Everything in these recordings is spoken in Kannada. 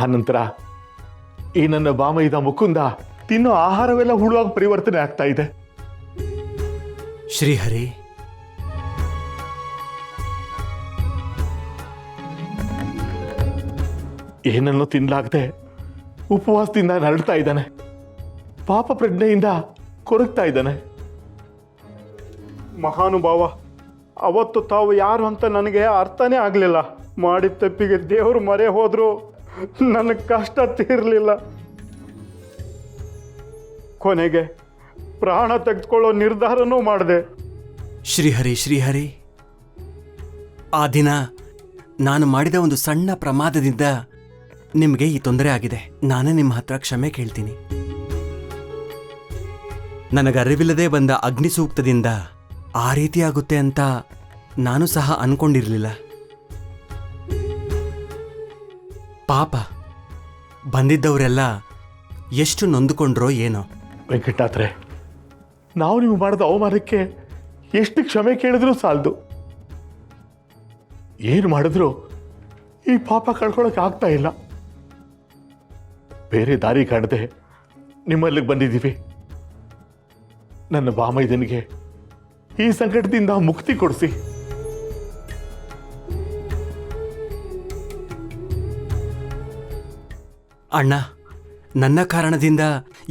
ಆನಂತರ ಈ ನನ್ನ ಬಾಮೈದ ಮುಕುಂದ ತಿನ್ನೋ ಆಹಾರವೆಲ್ಲ ಹುಳುವಾಗಿ ಪರಿವರ್ತನೆ ಆಗ್ತಾ ಇದೆ. ಶ್ರೀಹರಿ, ಏನನ್ನು ತಿನ್ನಲಾಗದೆ ಉಪವಾಸದಿಂದ ನರಳ್ತಾ ಇದ್ದಾನೆ. ಪಾಪ ಪ್ರಜ್ಞೆಯಿಂದ ಕೊರಗ್ತಾ ಇದ್ದಾನೆ. ಮಹಾನುಭಾವ, ಅವತ್ತು ತಾವು ಯಾರು ಅಂತ ನನಗೆ ಅರ್ಥನೇ ಆಗಲಿಲ್ಲ. ಮಾಡಿದ ತಪ್ಪಿಗೆ ದೇವರು ಮರೆ ಹೋದರೂ ನನ್ನ ಕಷ್ಟ ತೀರಲಿಲ್ಲ. ಕೊನೆಗೆ ಪ್ರಾಣ ತೆಗೆದುಕೊಳ್ಳೋ ನಿರ್ಧಾರನೂ ಮಾಡಿದೆ. ಶ್ರೀಹರಿ, ಶ್ರೀಹರಿ, ಆ ದಿನ ನಾನು ಮಾಡಿದ ಒಂದು ಸಣ್ಣ ಪ್ರಮಾದದಿಂದ ನಿಮಗೆ ಈ ತೊಂದರೆ ಆಗಿದೆ. ನಾನೇ ನಿಮ್ಮ ಹತ್ರ ಕ್ಷಮೆ ಕೇಳ್ತೀನಿ. ನನಗರಿವಿಲ್ಲದೆ ಬಂದ ಅಗ್ನಿ ಸೂಕ್ತದಿಂದ ಆ ರೀತಿ ಆಗುತ್ತೆ ಅಂತ ನಾನು ಸಹ ಅನ್ಕೊಂಡಿರಲಿಲ್ಲ. ಪಾಪ, ಬಂದಿದ್ದವರೆಲ್ಲ ಎಷ್ಟು ನೊಂದುಕೊಂಡ್ರೋ ಏನೋ. ವೆಂಕಟನಾಥ್ರೆ, ನಾವು ನೀವು ಮಾಡಿದ ಅವಮಾನಕ್ಕೆ ಎಷ್ಟು ಕ್ಷಮೆ ಕೇಳಿದ್ರೂ ಸಾಲದು. ಏನು ಮಾಡಿದ್ರು ಈ ಪಾಪ ಕಳ್ಕೊಳ್ಳೋಕೆ ಆಗ್ತಾ ಇಲ್ಲ. ಬೇರೆ ದಾರಿ ಕಾಣದೆ ನಿಮ್ಮಲ್ಲಿಗೆ ಬಂದಿದ್ದೀವಿ. ನನ್ನ ಬಾಮೈದನಿಗೆ ಈ ಸಂಕಟದಿಂದ ಮುಕ್ತಿ ಕೊಡಿಸಿ. ಅಣ್ಣ, ನನ್ನ ಕಾರಣದಿಂದ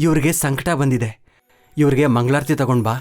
ಇವ್ರಿಗೆ ಸಂಕಟ ಬಂದಿದೆ. ಇವ್ರಿಗೆ ಮಂಗಳಾರತಿ ತಗೊಂಡ್ ಬಾ.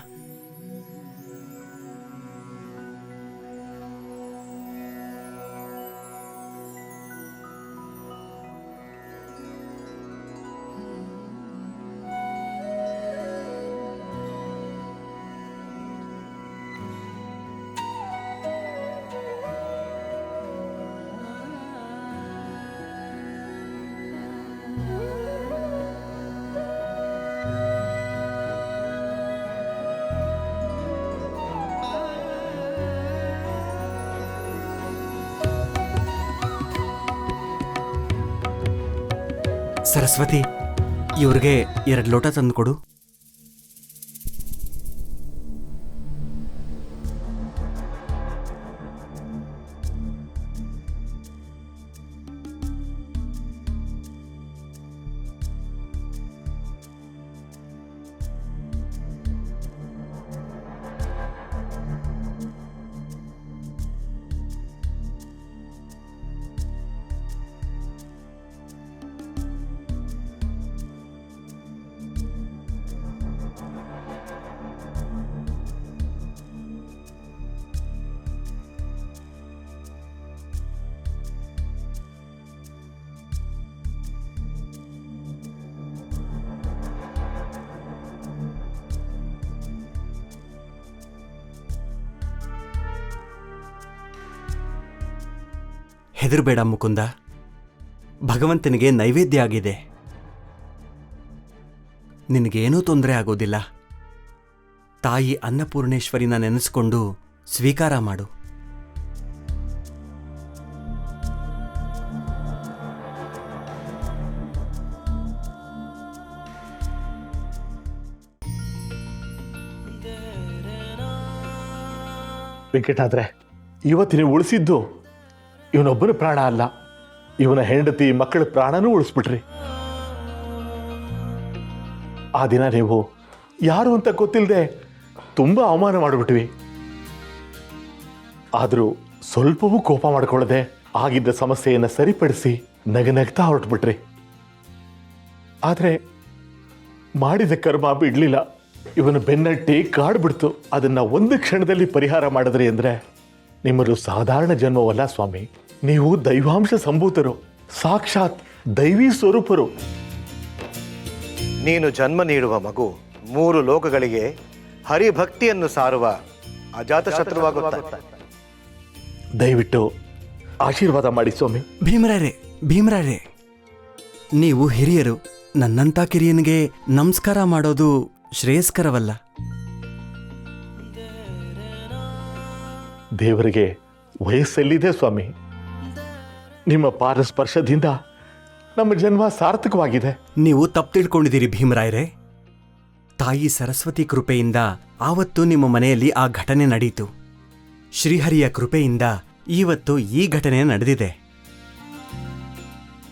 ಸರಸ್ವತಿ, ಇವ್ರಿಗೆ 2 ಲೋಟ ತಂದು ಕೊಡು. ಹೆದರಬೇಡ ಮುಕುಂದ, ಭಗವಂತನಿಗೆ ನೈವೇದ್ಯ ಆಗಿದೆ. ನಿನಗೇನೂ ತೊಂದರೆ ಆಗೋದಿಲ್ಲ. ತಾಯಿ ಅನ್ನಪೂರ್ಣೇಶ್ವರಿನ ನೆನೆಸ್ಕೊಂಡು ಸ್ವೀಕಾರ ಮಾಡು. ವೆಂಕಟನಾಥ್ರೆ, ಇವತ್ತು ನೀವು ಉಳಿಸಿದ್ದು ಇವನೊಬ್ಬನ ಪ್ರಾಣ ಅಲ್ಲ, ಇವನ ಹೆಂಡತಿ ಮಕ್ಕಳ ಪ್ರಾಣನೂ ಉಳಿಸ್ಬಿಟ್ರಿ. ಆ ದಿನ ನೀವು ಯಾರು ಅಂತ ಗೊತ್ತಿಲ್ಲದೆ ತುಂಬ ಅವಮಾನ ಮಾಡಿಬಿಟ್ವಿ. ಆದರೂ ಸ್ವಲ್ಪವೂ ಕೋಪ ಮಾಡ್ಕೊಳ್ಳದೆ ಆಗಿದ್ದ ಸಮಸ್ಯೆಯನ್ನು ಸರಿಪಡಿಸಿ ನಗನಗ್ತಾ ಹೊರಟ್ಬಿಟ್ರಿ. ಆದರೆ ಮಾಡಿದ ಕರ್ಮ ಬಿಡಲಿಲ್ಲ. ಇವನ ಬೆನ್ನಟ್ಟಿ ಕಾಡ್ಬಿಡ್ತು. ಅದನ್ನು ಒಂದು ಕ್ಷಣದಲ್ಲಿ ಪರಿಹಾರ ಮಾಡಿದ್ರಿ ಅಂದರೆ ನಿಮ್ಮದು ಸಾಧಾರಣ ಜನ್ಮವಲ್ಲ ಸ್ವಾಮಿ. ನೀವು ದೈವಾಂಶ ಸಂಭೂತರು, ಸಾಕ್ಷಾತ್ ದೈವಿ ಸ್ವರೂಪರು. ನೀನು ಜನ್ಮ ನೀಡುವ ಮಗು 3 ಲೋಕಗಳಿಗೆ ಹರಿಭಕ್ತಿಯನ್ನು ಸಾರುವ ಅಜಾತ ಶತ್ರುವಾಗುತ್ತಾ. ದಯವಿಟ್ಟು ಆಶೀರ್ವಾದ ಮಾಡಿ ಸ್ವಾಮಿ. ಭೀಮರಾಯರೇ, ನೀವು ಹಿರಿಯರು. ನನ್ನಂಥ ಕಿರಿಯನಿಗೆ ನಮಸ್ಕಾರ ಮಾಡೋದು ಶ್ರೇಯಸ್ಕರವಲ್ಲ. ದೇವರಿಗೆ ವಯಸ್ಸೆಲ್ಲಿದೆ ಸ್ವಾಮಿ. ನಿಮ್ಮ ಪಾದಸ್ಪರ್ಶದಿಂದ ನಮ್ಮ ಜನ್ಮ ಸಾರ್ಥಕವಾಗಿದೆ. ನೀವು ತಪ್ಪು ತಿಳ್ಕೊಂಡಿದ್ದೀರಿ ಭೀಮರಾಯರೇ. ತಾಯಿ ಸರಸ್ವತಿ ಕೃಪೆಯಿಂದ ಆವತ್ತು ನಿಮ್ಮ ಮನೆಯಲ್ಲಿ ಆ ಘಟನೆ ನಡೆಯಿತು. ಶ್ರೀಹರಿಯ ಕೃಪೆಯಿಂದ ಇವತ್ತು ಈ ಘಟನೆ ನಡೆದಿದೆ.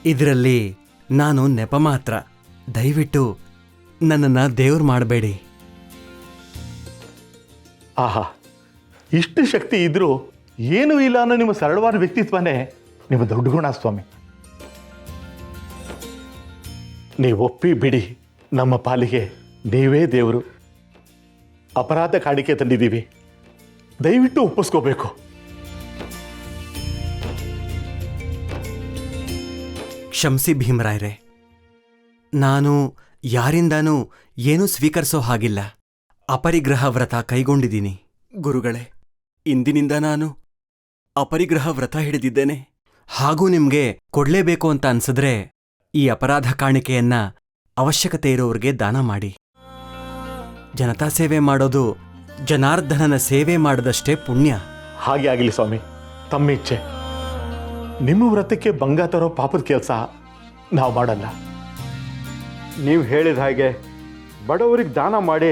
ಇದರಲ್ಲಿ ನಾನು ನೆಪ ಮಾತ್ರ. ದಯವಿಟ್ಟು ನನ್ನನ್ನು ದೇವ್ರು ಮಾಡಬೇಡಿ. ಆಹಾ, ಇಷ್ಟು ಶಕ್ತಿ ಇದ್ರೂ ಏನೂ ಇಲ್ಲ ಅನ್ನೋ ನಿಮ್ಮ ಸರಳವಾದ ವ್ಯಕ್ತಿತ್ವನೇ ನಿಮ್ಮ ದೊಡ್ಡ ಗುಣ ಸ್ವಾಮಿ. ನೀವು ಒಪ್ಪಿ ಬಿಡಿ, ನಮ್ಮ ಪಾಲಿಗೆ ನೀವೇ ದೇವರು. ಅಪರಾಧ ಕಾಣಿಕೆ ತಂದಿದ್ದೀವಿ, ದಯವಿಟ್ಟು ಒಪ್ಪಿಸ್ಕೋಬೇಕು. ಕ್ಷಮಿಸಿ ಭೀಮರಾಯರೇ, ನಾನು ಯಾರಿಂದಾನೂ ಏನೂ ಸ್ವೀಕರಿಸೋ ಹಾಗಿಲ್ಲ. ಅಪರಿಗ್ರಹ ವ್ರತ ಕೈಗೊಂಡಿದ್ದೀನಿ. ಗುರುಗಳೇ, ಇಂದಿನಿಂದ ನಾನು ಅಪರಿಗ್ರಹ ವ್ರತ ಹಿಡಿದಿದ್ದೇನೆ. ಹಾಗೂ ನಿಮ್ಗೆ ಕೊಡ್ಲೇಬೇಕು ಅಂತ ಅನ್ಸಿದ್ರೆ ಈ ಅಪರಾಧ ಕಾಣಿಕೆಯನ್ನ ಅವಶ್ಯಕತೆ ಇರೋರಿಗೆ ದಾನ ಮಾಡಿ. ಜನತಾ ಸೇವೆ ಮಾಡೋದು ಜನಾರ್ದನನ ಸೇವೆ ಮಾಡದಷ್ಟೇ ಪುಣ್ಯ. ಹಾಗೆ ಆಗಲಿ ಸ್ವಾಮಿ, ತಮ್ಮ ಇಚ್ಛೆ. ನಿಮ್ಮ ವ್ರತಕ್ಕೆ ಭಂಗ ತರೋ ಪಾಪದ ಕೆಲಸ ನಾವು ಮಾಡಲ್ಲ. ನೀವು ಹೇಳಿದ ಹಾಗೆ ಬಡವರಿಗೆ ದಾನ ಮಾಡಿ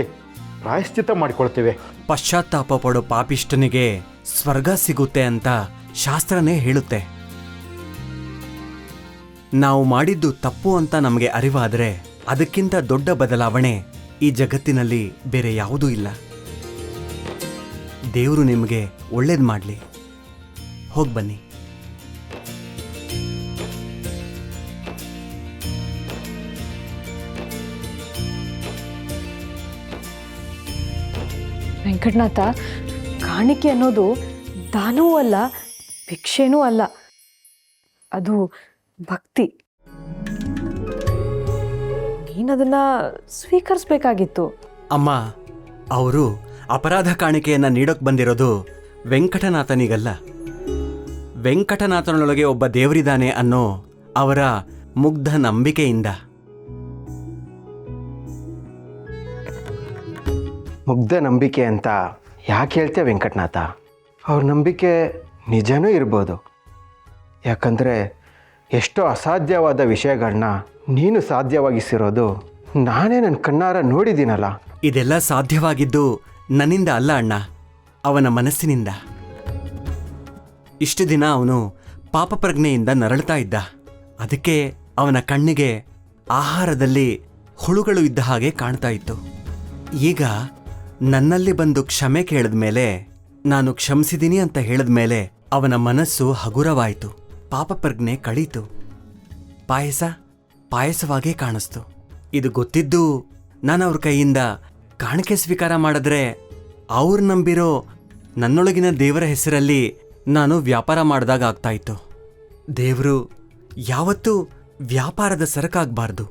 ಪ್ರಾಯಶ್ಚಿತ್ತ ಮಾಡಿಕೊಳ್ತೇವೆ. ಪಶ್ಚಾತ್ತಾಪ ಪಡೋ ಪಾಪಿಷ್ಟನಿಗೆ ಸ್ವರ್ಗ ಸಿಗುತ್ತೆ ಅಂತ ಶಾಸ್ತ್ರನೇ ಹೇಳುತ್ತೆ. ನಾವು ಮಾಡಿದ್ದು ತಪ್ಪು ಅಂತ ನಮಗೆ ಅರಿವಾದರೆ ಅದಕ್ಕಿಂತ ದೊಡ್ಡ ಬದಲಾವಣೆ ಈ ಜಗತ್ತಿನಲ್ಲಿ ಬೇರೆ ಯಾವುದೂ ಇಲ್ಲ. ದೇವರು ನಿಮಗೆ ಒಳ್ಳೇದು ಮಾಡಲಿ. ಹೋಗ್ಬನ್ನಿ. ವೆಂಕಟನಾಥ, ಕಾಣಿಕೆ ಅನ್ನೋದು ದಾನವೂ ಅಲ್ಲ, ಭಿಕ್ಷೆನೂ ಅಲ್ಲ, ಅದು ಭಕ್ತಿ. ನೀನದನ್ನ ಸ್ವೀಕರಿಸ್ಬೇಕಾಗಿತ್ತು. ಅಮ್ಮ, ಅವರು ಅಪರಾಧ ಕಾಣಿಕೆಯನ್ನ ನೀಡೋಕ್ ಬಂದಿರೋದು ವೆಂಕಟನಾಥನಿಗಲ್ಲ, ವೆಂಕಟನಾಥನೊಳಗೆ ಒಬ್ಬ ದೇವರಿದ್ದಾನೆ ಅನ್ನೋ ಅವರ ಮುಗ್ಧ ನಂಬಿಕೆಯಿಂದ. ಮುಗ್ಧ ನಂಬಿಕೆ ಅಂತ ಯಾಕೆ ಹೇಳ್ತೀಯ ವೆಂಕಟನಾಥ? ಅವ್ರ ನಂಬಿಕೆ ನಿಜನೂ ಇರ್ಬೋದು. ಯಾಕಂದರೆ ಎಷ್ಟೋ ಅಸಾಧ್ಯವಾದ ವಿಷಯಗಳನ್ನ ನೀನು ಸಾಧ್ಯವಾಗಿಸಿರೋದು ನಾನೇ ನನ್ನ ಕಣ್ಣಾರ ನೋಡಿದ್ದೀನಲ್ಲ. ಇದೆಲ್ಲ ಸಾಧ್ಯವಾಗಿದ್ದು ನನ್ನಿಂದ ಅಲ್ಲ ಅಣ್ಣ, ಅವನ ಮನಸ್ಸಿನಿಂದ. ಇಷ್ಟು ದಿನ ಅವನು ಪಾಪಪ್ರಜ್ಞೆಯಿಂದ ನರಳ್ತಾ ಇದ್ದ. ಅದಕ್ಕೆ ಅವನ ಕಣ್ಣಿಗೆ ಆಹಾರದಲ್ಲಿ ಹುಳುಗಳು ಇದ್ದ ಹಾಗೆ ಕಾಣ್ತಾ ಇತ್ತು. ಈಗ ನನ್ನಲ್ಲಿ ಬಂದು ಕ್ಷಮೆ ಕೇಳಿದ್ಮೇಲೆ, ನಾನು ಕ್ಷಮಿಸಿದ್ದೀನಿ ಅಂತ ಹೇಳಿದ್ಮೇಲೆ ಅವನ ಮನಸ್ಸು ಹಗುರವಾಯಿತು, ಪಾಪಪ್ರಜ್ಞೆ ಕಳೀತು. ಪಾಯಸವಾಗೇ ಕಾಣಿಸ್ತು. ಇದು ಗೊತ್ತಿದ್ದು ನಾನು ಅವ್ರ ಕೈಯಿಂದ ಕಾಣಿಕೆ ಸ್ವೀಕಾರ ಮಾಡಿದ್ರೆ ಅವ್ರು ನಂಬಿರೋ ನನ್ನೊಳಗಿನ ದೇವರ ಹೆಸರಲ್ಲಿ ನಾನು ವ್ಯಾಪಾರ ಮಾಡಿದಾಗ ಆಗ್ತಾಯಿತ್ತು. ದೇವರು ಯಾವತ್ತೂ ವ್ಯಾಪಾರದ ಸರಕಾಗಬಾರ್ದು,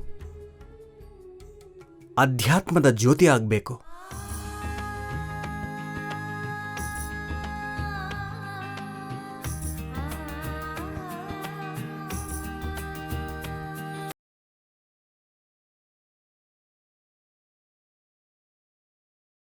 ಅಧ್ಯಾತ್ಮದ ಜ್ಯೋತಿ ಆಗಬೇಕು.